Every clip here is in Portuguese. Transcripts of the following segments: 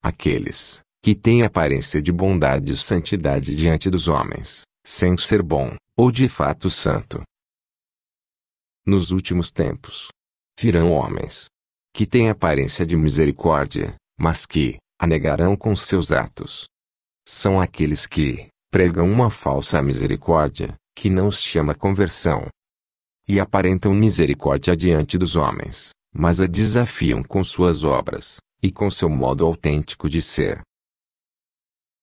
Aqueles que têm aparência de bondade e santidade diante dos homens, sem ser bom, ou de fato santo. Nos últimos tempos, virão homens que têm aparência de misericórdia, mas que a negarão com seus atos. São aqueles que pregam uma falsa misericórdia, que não se chama conversão. E aparentam misericórdia diante dos homens, mas a desafiam com suas obras, e com seu modo autêntico de ser.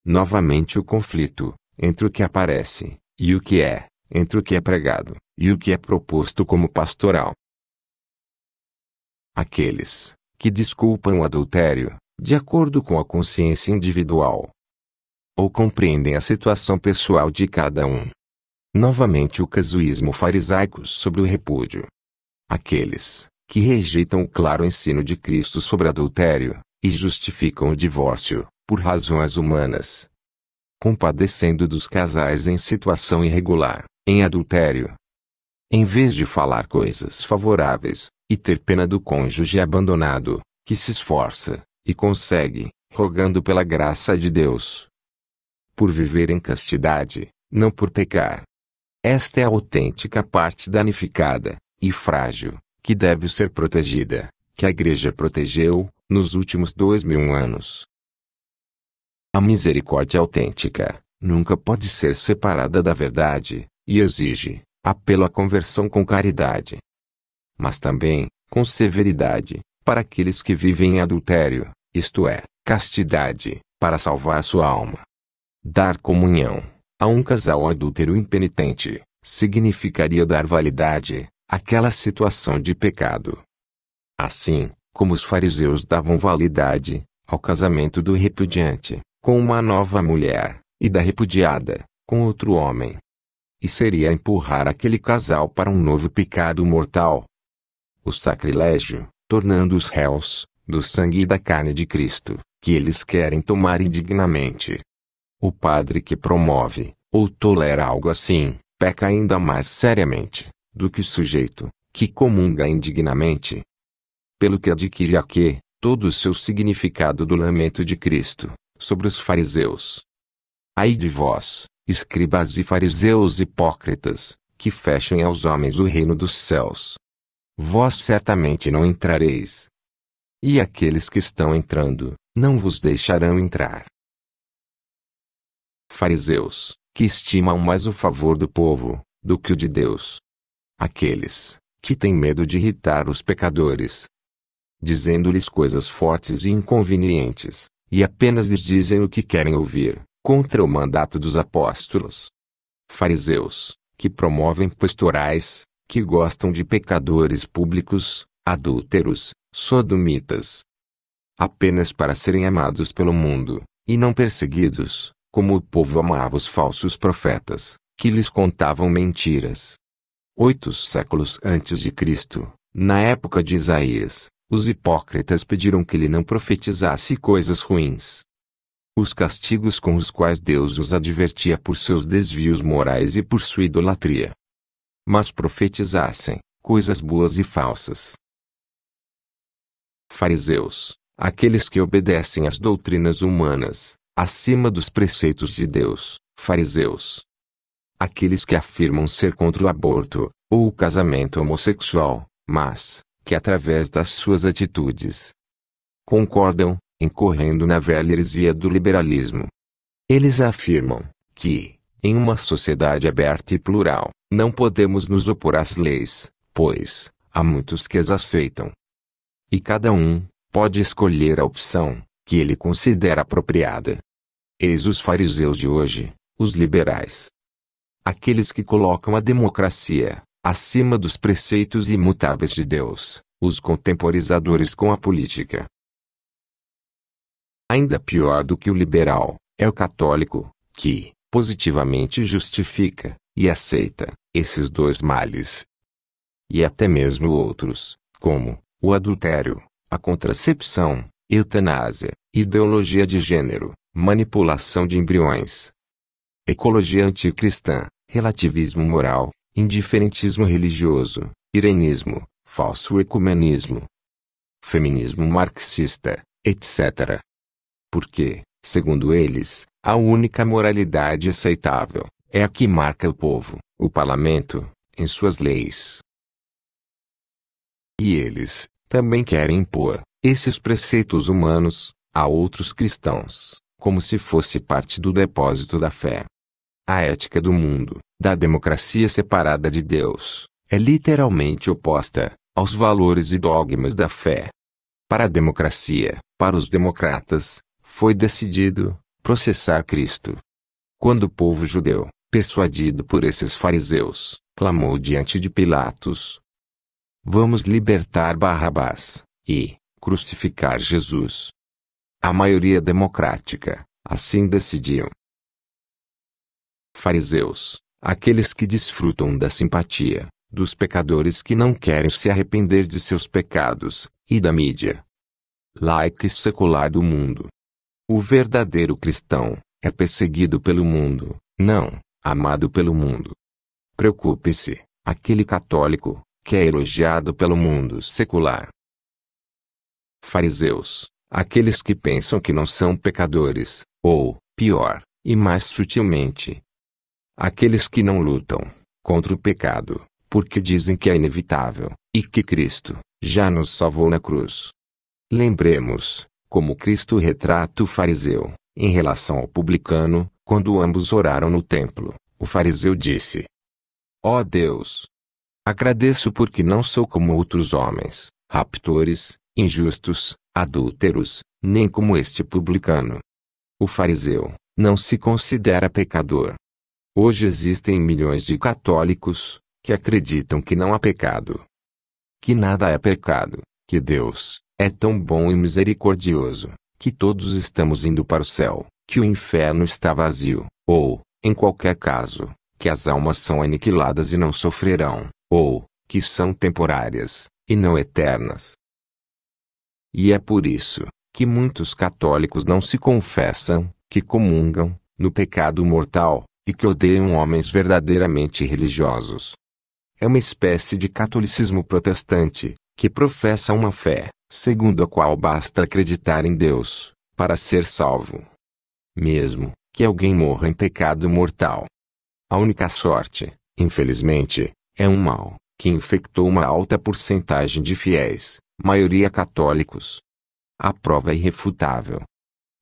Novamente o conflito, entre o que aparece, e o que é, entre o que é pregado, e o que é proposto como pastoral. Aqueles que desculpam o adultério, de acordo com a consciência individual, ou compreendem a situação pessoal de cada um. Novamente o casuísmo farisaico sobre o repúdio. Aqueles que rejeitam o claro ensino de Cristo sobre adultério, e justificam o divórcio, por razões humanas. Compadecendo dos casais em situação irregular, em adultério. Em vez de falar coisas favoráveis, e ter pena do cônjuge abandonado, que se esforça, e consegue, rogando pela graça de Deus. Por viver em castidade, não por pecar. Esta é a autêntica parte danificada, e frágil, que deve ser protegida, que a Igreja protegeu, nos últimos 2000 anos. A misericórdia autêntica, nunca pode ser separada da verdade, e exige apelo à conversão com caridade. Mas também, com severidade, para aqueles que vivem em adultério, isto é, castidade, para salvar sua alma. Dar comunhão a um casal adúltero impenitente significaria dar validade àquela situação de pecado. Assim, como os fariseus davam validade ao casamento do repudiante com uma nova mulher, e da repudiada com outro homem. E seria empurrar aquele casal para um novo pecado mortal. O sacrilégio, tornando-os réus do sangue e da carne de Cristo, que eles querem tomar indignamente. O padre que promove, ou tolera algo assim, peca ainda mais seriamente, do que o sujeito, que comunga indignamente. Pelo que adquire aqui, todo o seu significado do lamento de Cristo, sobre os fariseus. Ai de vós, escribas e fariseus hipócritas, que fechem aos homens o reino dos céus. Vós certamente não entrareis. E aqueles que estão entrando, não vos deixarão entrar. Fariseus, que estimam mais o favor do povo, do que o de Deus. Aqueles, que têm medo de irritar os pecadores, dizendo-lhes coisas fortes e inconvenientes, e apenas lhes dizem o que querem ouvir, contra o mandato dos apóstolos. Fariseus, que promovem pastorais, que gostam de pecadores públicos, adúlteros, sodomitas, apenas para serem amados pelo mundo, e não perseguidos, como o povo amava os falsos profetas, que lhes contavam mentiras. 8 séculos antes de Cristo, na época de Isaías, os hipócritas pediram que ele não profetizasse coisas ruins. Os castigos com os quais Deus os advertia por seus desvios morais e por sua idolatria. Mas profetizassem coisas boas e falsas. Fariseus, aqueles que obedecem às doutrinas humanas, acima dos preceitos de Deus. Fariseus, aqueles que afirmam ser contra o aborto, ou o casamento homossexual, mas, que através das suas atitudes, concordam, incorrendo na velha heresia do liberalismo. Eles afirmam que, em uma sociedade aberta e plural, não podemos nos opor às leis, pois há muitos que as aceitam. E cada um pode escolher a opção que ele considera apropriada. Eis os fariseus de hoje, os liberais. Aqueles que colocam a democracia acima dos preceitos imutáveis de Deus, os contemporizadores com a política. Ainda pior do que o liberal, é o católico, que, positivamente justifica, e aceita, esses dois males. E até mesmo outros, como, o adultério, a contracepção, eutanásia, ideologia de gênero, manipulação de embriões, ecologia anticristã, relativismo moral, indiferentismo religioso, irenismo, falso ecumenismo, feminismo marxista, etc. porque, segundo eles, a única moralidade aceitável é a que marca o povo, o parlamento, em suas leis. E eles também querem impor esses preceitos humanos a outros cristãos, como se fosse parte do depósito da fé. A ética do mundo, da democracia separada de Deus, é literalmente oposta aos valores e dogmas da fé. Para a democracia, para os democratas, foi decidido processar Cristo. Quando o povo judeu, persuadido por esses fariseus, clamou diante de Pilatos: "Vamos libertar Barrabás e crucificar Jesus." A maioria democrática, assim decidiu. Fariseus, aqueles que desfrutam da simpatia dos pecadores que não querem se arrepender de seus pecados, e da mídia laica e secular do mundo. O verdadeiro cristão é perseguido pelo mundo, não amado pelo mundo. Preocupe-se, aquele católico que é elogiado pelo mundo secular. Fariseus, aqueles que pensam que não são pecadores, ou, pior, e mais sutilmente, aqueles que não lutam contra o pecado, porque dizem que é inevitável, e que Cristo já nos salvou na cruz. Lembremos como Cristo retrata o fariseu em relação ao publicano, quando ambos oraram no templo. O fariseu disse: "Ó Deus, agradeço porque não sou como outros homens, raptores, injustos, adúlteros, nem como este publicano." O fariseu não se considera pecador. Hoje existem milhões de católicos que acreditam que não há pecado, que nada é pecado, que Deus é tão bom e misericordioso, que todos estamos indo para o céu, que o inferno está vazio, ou, em qualquer caso, que as almas são aniquiladas e não sofrerão, ou, que são temporárias, e não eternas. E é por isso que muitos católicos não se confessam, que comungam no pecado mortal, e que odeiam homens verdadeiramente religiosos. É uma espécie de catolicismo protestante, que professa uma fé, segundo a qual basta acreditar em Deus, para ser salvo. Mesmo que alguém morra em pecado mortal. A única sorte, infelizmente, é um mal, que infectou uma alta porcentagem de fiéis, maioria católicos. A prova é irrefutável.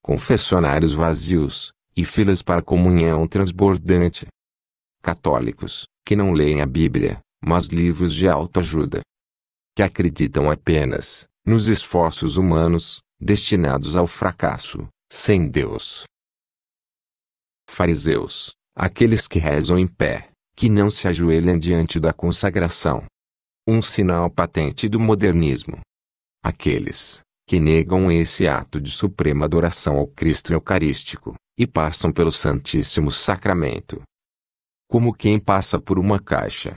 Confessionários vazios, e filas para comunhão transbordante. Católicos, que não leem a Bíblia, mas livros de autoajuda. Que acreditam apenas nos esforços humanos, destinados ao fracasso, sem Deus. Fariseus, aqueles que rezam em pé, que não se ajoelham diante da consagração. Um sinal patente do modernismo. Aqueles que negam esse ato de suprema adoração ao Cristo Eucarístico, e passam pelo Santíssimo Sacramento como quem passa por uma caixa.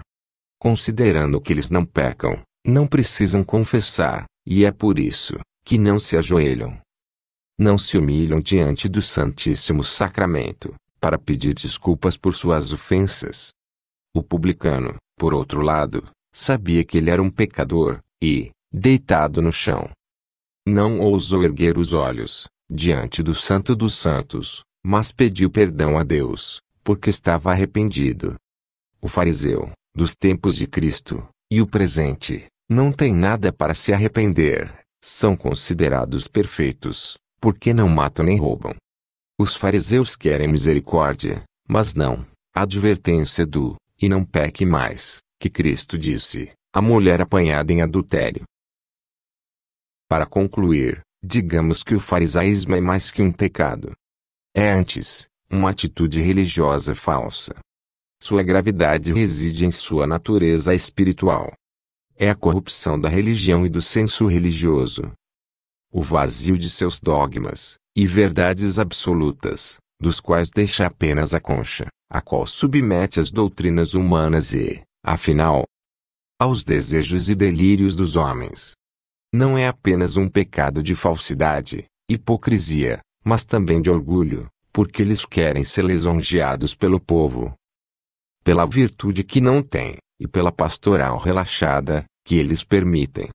Considerando que eles não pecam, não precisam confessar, e é por isso que não se ajoelham. Não se humilham diante do Santíssimo Sacramento, para pedir desculpas por suas ofensas. O publicano, por outro lado, sabia que ele era um pecador, e, deitado no chão, não ousou erguer os olhos diante do Santo dos Santos, mas pediu perdão a Deus, porque estava arrependido. O fariseu, dos tempos de Cristo, e o presente, não tem nada para se arrepender, são considerados perfeitos, porque não matam nem roubam. Os fariseus querem misericórdia, mas não a advertência do "e não peque mais", que Cristo disse à mulher apanhada em adultério. Para concluir, digamos que o farisaísmo é mais que um pecado. É antes uma atitude religiosa falsa. Sua gravidade reside em sua natureza espiritual. É a corrupção da religião e do senso religioso. O vazio de seus dogmas e verdades absolutas, dos quais deixa apenas a concha, a qual submete as doutrinas humanas e, afinal, aos desejos e delírios dos homens. Não é apenas um pecado de falsidade, hipocrisia, mas também de orgulho, porque eles querem ser lisonjeados pelo povo, pela virtude que não têm, e pela pastoral relaxada que eles permitem.